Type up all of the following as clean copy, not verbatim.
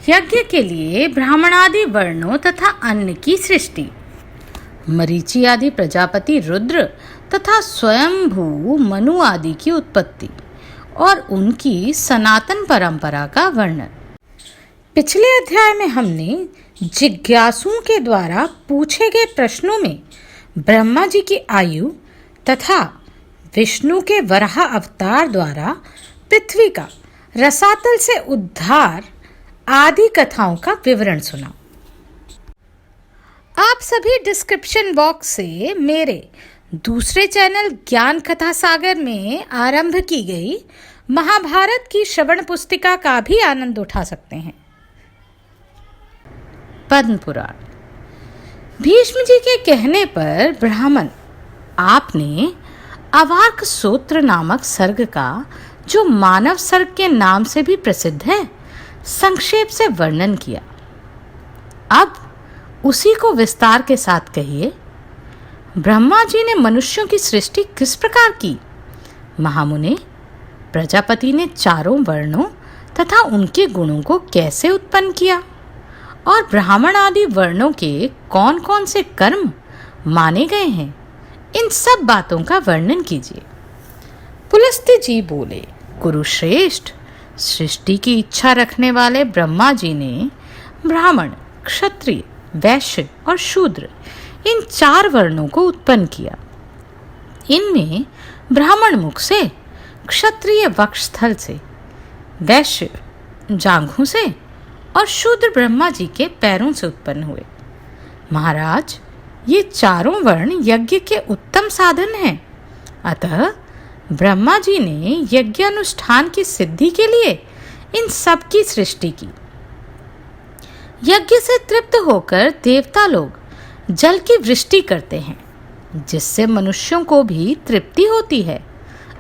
यज्ञ के लिए ब्राह्मणादि वर्णों तथा अन्न की सृष्टि, मरीचि आदि प्रजापति रुद्र तथा स्वयंभू मनु आदि की उत्पत्ति और उनकी सनातन परंपरा का वर्णन। पिछले अध्याय में हमने जिज्ञासुओं के द्वारा पूछे गए प्रश्नों में ब्रह्मा जी की आयु तथा विष्णु के वराह अवतार द्वारा पृथ्वी का रसातल से उद्धार आदि कथाओं का विवरण सुना। आप सभी डिस्क्रिप्शन बॉक्स से मेरे दूसरे चैनल ज्ञान कथा सागर में आरंभ की गई महाभारत की श्रवण पुस्तिका का भी आनंद उठा सकते हैं। पद्म पुराण। भीष्म जी के कहने पर ब्राह्मण आपने अवार्क सूत्र नामक सर्ग का, जो मानव सर्ग के नाम से भी प्रसिद्ध है, संक्षेप से वर्णन किया। अब उसी को विस्तार के साथ कहिए। ब्रह्मा जी ने मनुष्यों की सृष्टि किस प्रकार की? महामुने, प्रजापति ने चारों वर्णों तथा उनके गुणों को कैसे उत्पन्न किया और ब्राह्मण आदि वर्णों के कौन कौन से कर्म माने गए हैं, इन सब बातों का वर्णन कीजिए। पुलस्त्य जी बोले, कुरुश्रेष्ठ, सृष्टि की इच्छा रखने वाले ब्रह्मा जी ने ब्राह्मण, क्षत्रिय, वैश्य और शूद्र इन चार वर्णों को उत्पन्न किया। इनमें ब्राह्मण मुख से, क्षत्रिय वक्षस्थल से, वैश्य जांघों से और शूद्र ब्रह्मा जी के पैरों से उत्पन्न हुए। महाराज, ये चारों वर्ण यज्ञ के उत्तम साधन हैं। अतः ब्रह्मा जी ने यज्ञ अनुष्ठान की सिद्धि के लिए इन सब की सृष्टि की। यज्ञ से तृप्त होकर देवता लोग जल की वृष्टि करते हैं, जिससे मनुष्यों को भी तृप्ति होती है।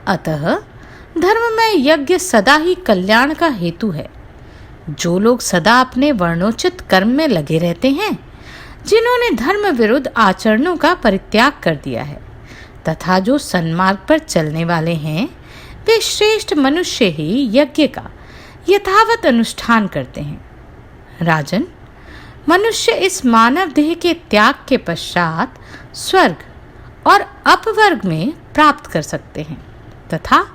अतः धर्म में यज्ञ सदा ही कल्याण का हेतु है। जो लोग सदा अपने वर्णोचित कर्म में लगे रहते हैं, जिन्होंने धर्म विरुद्ध आचरणों का परित्याग कर दिया है, तथा जो सन्मार्ग पर चलने वाले हैं, वे श्रेष्ठ मनुष्य ही यज्ञ का यथावत अनुष्ठान करते हैं। राजन, मनुष्य इस मानव देह के त्याग के पश्चात स्वर्ग और अपवर्ग में प्राप्त कर सकते हैं तथा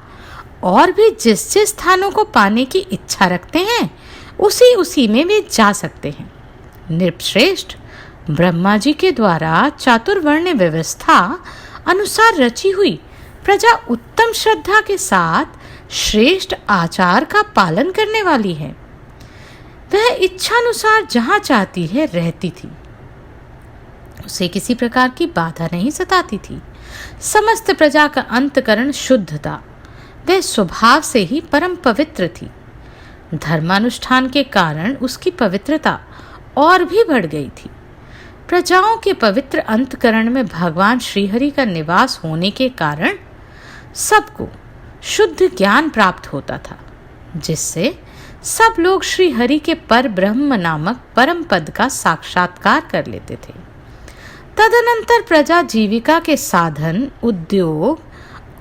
और भी जिस जिस स्थानों को पाने की इच्छा रखते हैं, उसी में वे जा सकते हैं। नृपश्रेष्ठ, ब्रह्मा जी के द्वारा चातुर्वर्ण व्यवस्था अनुसार रची हुई प्रजा उत्तम श्रद्धा के साथ श्रेष्ठ आचार का पालन करने वाली है। वह इच्छानुसार जहां चाहती है रहती थी। उसे किसी प्रकार की बाधा नहीं सताती थी। समस्त प्रजा का अंतकरण शुद्ध था। वह स्वभाव से ही परम पवित्र थी। धर्मानुष्ठान के कारण उसकी पवित्रता और भी बढ़ गई थी। प्रजाओं के पवित्र अंतकरण में भगवान श्रीहरि का निवास होने के कारण सबको शुद्ध ज्ञान प्राप्त होता था, जिससे सब लोग श्री हरि के पर ब्रह्म नामक परम पद का साक्षात्कार कर लेते थे। तदनंतर प्रजा जीविका के साधन, उद्योग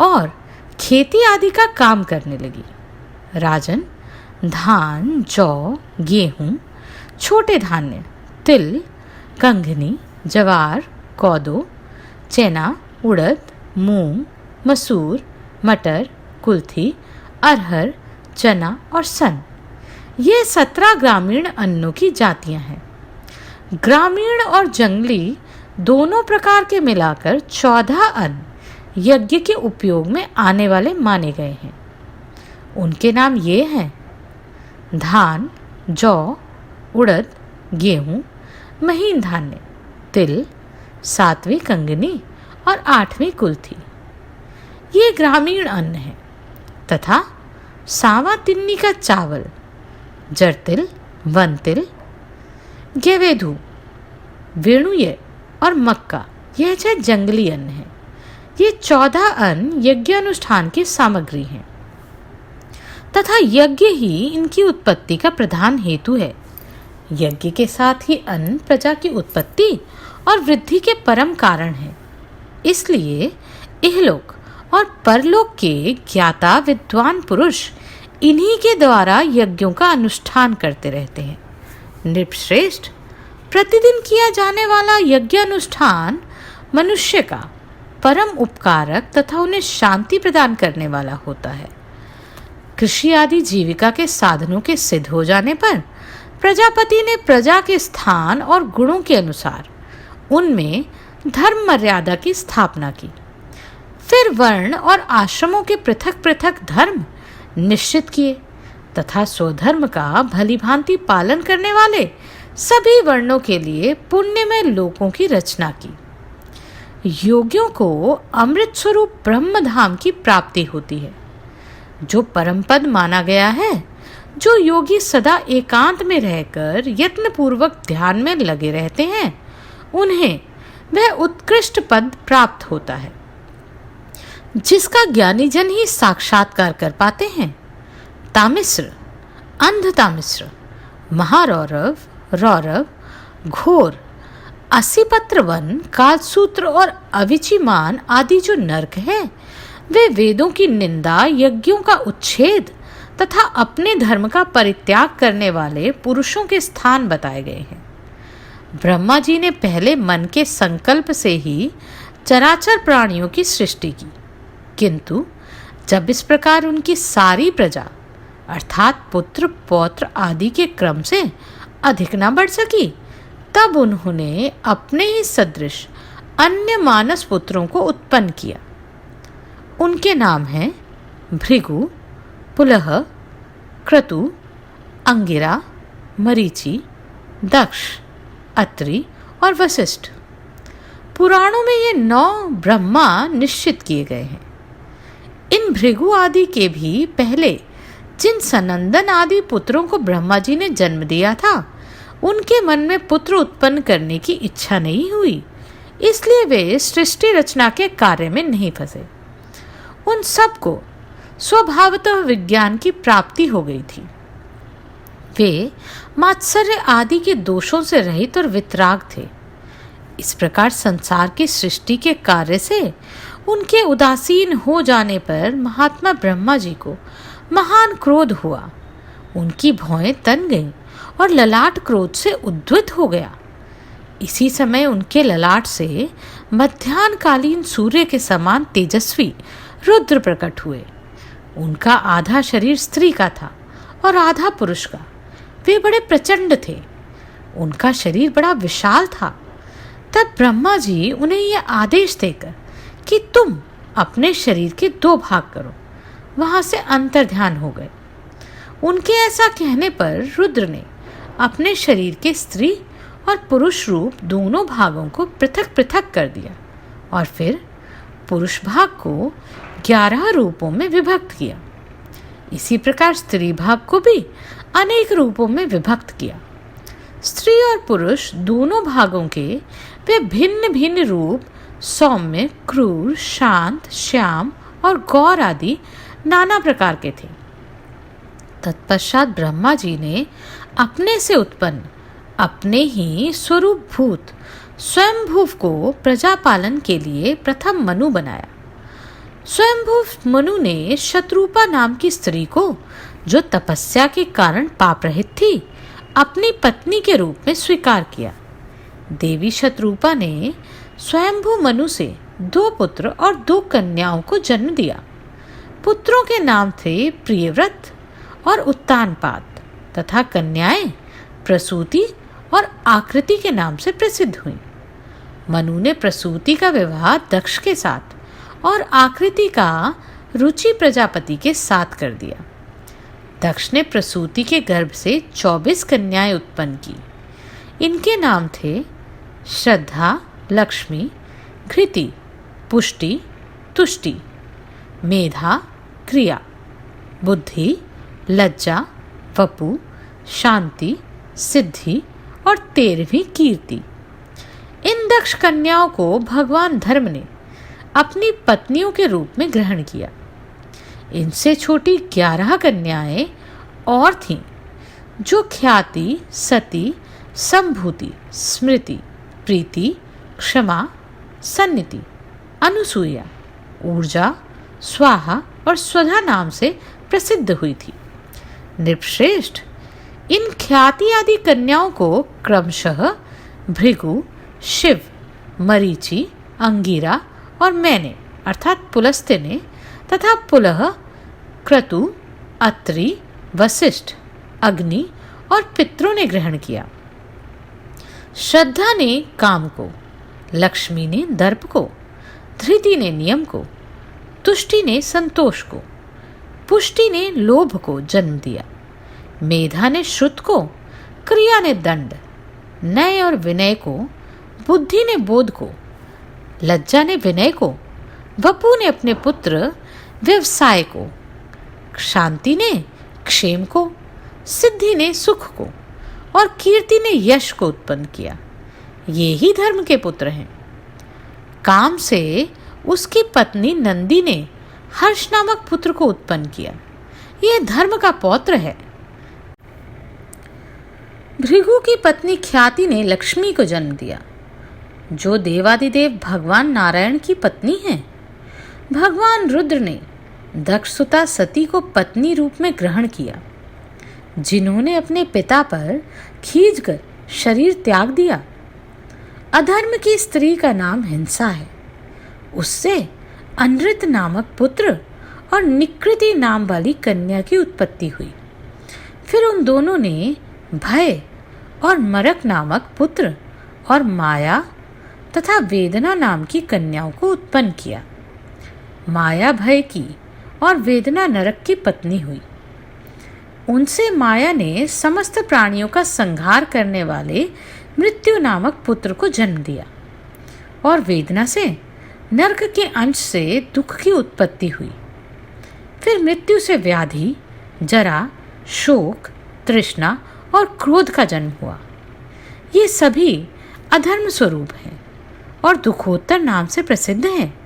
और खेती आदि का काम करने लगी। राजन, धान, जौ, गेहूं, छोटे धान्य, तिल, कंगनी, जवार, कोदो, चना, उड़द, मूंग, मसूर, मटर, कुल्थी, अरहर, चना और सन, ये 17 ग्रामीण अन्नों की जातियां हैं। ग्रामीण और जंगली दोनों प्रकार के मिलाकर 14 अन्न यज्ञ के उपयोग में आने वाले माने गए हैं। उनके नाम ये हैं: धान, जौ, उड़द, गेहूं, महीन धान्य, तिल, 7वीं कंगनी और 8वीं कुल्थी, ये ग्रामीण अन्न है। तथा सावा तिन्नी का चावल, जरतिल, वनतिल, गेवेधु, वेणुये और मक्का, यह जंगली अन्न है। ये 14 अन्न यज्ञ अनुष्ठान की सामग्री हैं तथा यज्ञ ही इनकी उत्पत्ति का प्रधान हेतु है। यज्ञ के साथ ही अन्न प्रजा की उत्पत्ति और वृद्धि के परम कारण है। इसलिए इहलोक और परलोक के ज्ञाता विद्वान पुरुष इन्हीं के द्वारा यज्ञों का अनुष्ठान करते रहते हैं। नृपश्रेष्ठ, प्रतिदिन किया जाने वाला यज्ञ अनुष्ठान मनुष्य का परम उपकारक तथा उन्हें शांति प्रदान करने वाला होता है। कृषि आदि जीविका के साधनों के सिद्ध हो जाने पर प्रजापति ने प्रजा के स्थान और गुणों के अनुसार उनमें धर्म मर्यादा की स्थापना की। फिर वर्ण और आश्रमों के पृथक पृथक धर्म निश्चित किए तथा स्वधर्म का भलीभांति पालन करने वाले सभी वर्णों के लिए पुण्यमय लोकों की रचना की। योगियों को अमृत स्वरूप ब्रह्म धाम की प्राप्ति होती है, जो परम पद माना गया है। जो योगी सदा एकांत में रहकर यत्न पूर्वक ध्यान में लगे रहते हैं, उन्हें वह उत्कृष्ट पद प्राप्त होता है, जिसका ज्ञानी जन ही साक्षात्कार कर पाते हैं। तामिश्र, अंध तामिश्र, महारौरव, रौरव, घोर, असीपत्र वन, कालसूत्र और अविचिमान आदि जो नरक हैं, वे वेदों की निंदा, यज्ञों का उच्छेद तथा अपने धर्म का परित्याग करने वाले पुरुषों के स्थान बताए गए हैं। ब्रह्मा जी ने पहले मन के संकल्प से ही चराचर प्राणियों की सृष्टि की, किंतु जब इस प्रकार उनकी सारी प्रजा अर्थात पुत्र पौत्र आदि के क्रम से अधिक न बढ़ सकी, तब उन्होंने अपने ही सदृश अन्य मानस पुत्रों को उत्पन्न किया। उनके नाम हैं भृगु, पुलह, क्रतु, अंगिरा, मरीचि, दक्ष, अत्रि और वशिष्ठ। पुराणों में ये 9 ब्रह्मा निश्चित किए गए हैं। इन भृगु आदि के भी पहले जिन सनंदन आदि पुत्रों को ब्रह्मा जी ने जन्म दिया था, उनके मन में पुत्र उत्पन्न करने की इच्छा नहीं हुई, इसलिए वे सृष्टि रचना के कार्य में नहीं फंसे। उन सबको स्वभावतः विज्ञान की प्राप्ति हो गई थी। वे मात्सर्य आदि के दोषों से रहित और वितराग थे। इस प्रकार संसार की सृष्टि के कार्य से उनके उदासीन हो जाने पर महात्मा ब्रह्मा जी को महान क्रोध हुआ। उनकी भौहें तन गईं और ललाट क्रोध से उद्वित हो गया। इसी समय उनके ललाट से मध्याह्नकालीन सूर्य के समान तेजस्वी रुद्र प्रकट हुए। उनका आधा शरीर स्त्री का था और आधा पुरुष का। वे बड़े प्रचंड थे। उनका शरीर बड़ा विशाल था। तब ब्रह्मा जी उन्हें यह आदेश देकर कि तुम अपने शरीर के 2 भाग करो, वहां से अंतर्ध्यान हो गए। उनके ऐसा कहने पर रुद्र ने अपने शरीर के स्त्री और पुरुष रूप दोनों भागों को पृथक पृथक कर दिया और फिर पुरुष भाग को 11 रूपों में विभक्त किया। इसी प्रकार स्त्री भाग को भी अनेक रूपों में विभक्त किया। स्त्री और पुरुष दोनों भागों के वे भिन्न भिन्न रूप सौम्य, क्रूर, शांत, श्याम और गौर आदि नाना प्रकार के थे। तत्पश्चात ब्रह्मा जी ने अपने से उत्पन्न अपने ही स्वरूप भूत स्वयंभुव को प्रजापालन के लिए प्रथम मनु बनाया। स्वयंभुव मनु ने शत्रुपा नाम की स्त्री को, जो तपस्या के कारण पाप रहित थी, अपनी पत्नी के रूप में स्वीकार किया। देवी शत्रुपा ने स्वयंभू मनु से 2 पुत्र और 2 कन्याओं को जन्म दिया। पुत्रों के नाम थे प्रियव्रत और उत्तानपाद तथा कन्याएं प्रसूति और आकृति के नाम से प्रसिद्ध हुईं। मनु ने प्रसूति का विवाह दक्ष के साथ और आकृति का रुचि प्रजापति के साथ कर दिया। दक्ष ने प्रसूति के गर्भ से 24 कन्याएं उत्पन्न की। इनके नाम थे श्रद्धा, लक्ष्मी, घृति, पुष्टि, तुष्टि, मेधा, क्रिया, बुद्धि, लज्जा, वपु, शांति, सिद्धि और 13वीं कीर्ति। इन दक्ष कन्याओं को भगवान धर्म ने अपनी पत्नियों के रूप में ग्रहण किया। इनसे छोटी 11 कन्याएं और थीं, जो ख्याति, सती, संभूति, स्मृति, प्रीति, क्षमा, सन्निति, अनुसूया, ऊर्जा, स्वाहा और स्वधा नाम से प्रसिद्ध हुई थी। नृपश्रेष्ठ, इन ख्याति आदि कन्याओं को क्रमशः भृगु, शिव, मरीचि, अंगिरा और मैंने अर्थात पुलस्त्य ने तथा पुलह, क्रतु, अत्रि, वशिष्ठ, अग्नि और पितरों ने ग्रहण किया। श्रद्धा ने काम को, लक्ष्मी ने दर्प को, धृति ने नियम को, तुष्टि ने संतोष को, पुष्टि ने लोभ को जन्म दिया। मेधा ने श्रुत को, क्रिया ने दंड, नय और विनय को, बुद्धि ने बोध को, लज्जा ने विनय को, वपु ने अपने पुत्र व्यवसाय को, शांति ने क्षेम को, सिद्धि ने सुख को और कीर्ति ने यश को उत्पन्न किया। ये ही धर्म के पुत्र हैं। काम से उसकी पत्नी नंदी ने हर्ष नामक पुत्र को उत्पन्न किया। यह धर्म का पौत्र है। भृगु की पत्नी ख्याति ने लक्ष्मी को जन्म दिया, जो देवादिदेव भगवान नारायण की पत्नी है। भगवान रुद्र ने दक्षसुता सती को पत्नी रूप में ग्रहण किया, जिन्होंने अपने पिता पर खींचकर शरीर त्याग दिया। अधर्म की स्त्री का नाम हिंसा है। उससे अनृत नामक पुत्र और निकृति नाम वाली कन्या की उत्पत्ति हुई। फिर उन दोनों ने भय और मरक नामक पुत्र और माया तथा वेदना नाम की कन्याओं को उत्पन्न किया। माया भय की और वेदना नरक की पत्नी हुई। उनसे माया ने समस्त प्राणियों का संहार करने वाले मृत्यु नामक पुत्र को जन्म दिया और वेदना से नरक के अंश से दुख की उत्पत्ति हुई। फिर मृत्यु से व्याधि, जरा, शोक, तृष्णा और क्रोध का जन्म हुआ। ये सभी अधर्म स्वरूप हैं और दुखोत्तर नाम से प्रसिद्ध हैं।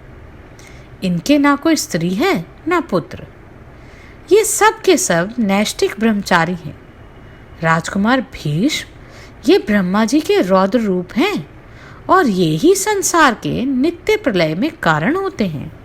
इनके ना कोई स्त्री है ना पुत्र। ये सब के सब नैष्ठिक ब्रह्मचारी हैं। राजकुमार भीष्म ये ब्रह्मा जी के रौद्र रूप हैं और ये ही संसार के नित्य प्रलय में कारण होते हैं।